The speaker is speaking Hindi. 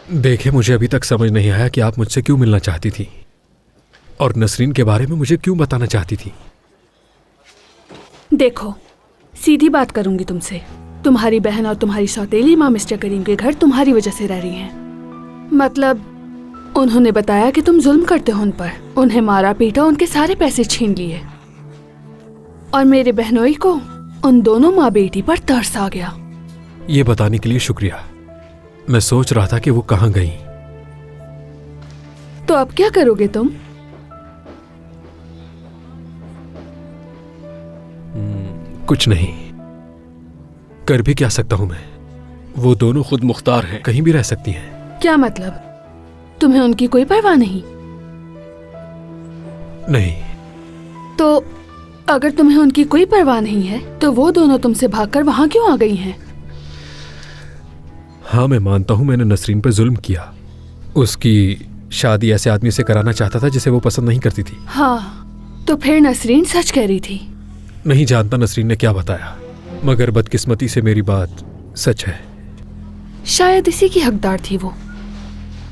देखे, मुझे अभी तक समझ नहीं आया कि आप मुझसे क्यों मिलना चाहती थी और नसरीन के बारे में मुझे क्यों बताना चाहती थी। देखो, सीधी बात करूंगी तुमसे। तुम्हारी बहन और तुम्हारी सौतेली माँ मिस्टर करीम के घर तुम्हारी वजह से रह रही हैं। मतलब उन्होंने बताया कि तुम जुल्म करते हो उन पर, उन्हें मारा पीटा, उनके सारे पैसे छीन लिए। और मेरे बहनोई को उन दोनों माँ बेटी पर तरस आ गया। ये बताने के लिए शुक्रिया। मैं सोच रहा था कि वो कहाँ गई। तो अब क्या करोगे तुम? कुछ नहीं, कर भी क्या सकता हूं मैं। वो दोनों खुद मुख्तार हैं, कहीं भी रह सकती हैं। क्या मतलब? तुम्हें उनकी कोई परवाह नहीं? नहीं। तो अगर तुम्हें उनकी कोई परवाह नहीं है तो वो दोनों तुमसे भागकर वहां क्यों आ गई हैं? हाँ, मैं मानता हूं मैंने नसरीन पर जुल्म किया। उसकी शादी ऐसे आदमी से कराना चाहता था जिसे वो पसंद नहीं करती थी। हाँ, तो फिर नसरीन सच कह रही थी। नहीं जानता नसरीन ने क्या बताया, मगर बदकिस्मती से मेरी बात सच है। शायद इसी की हकदार थी वो।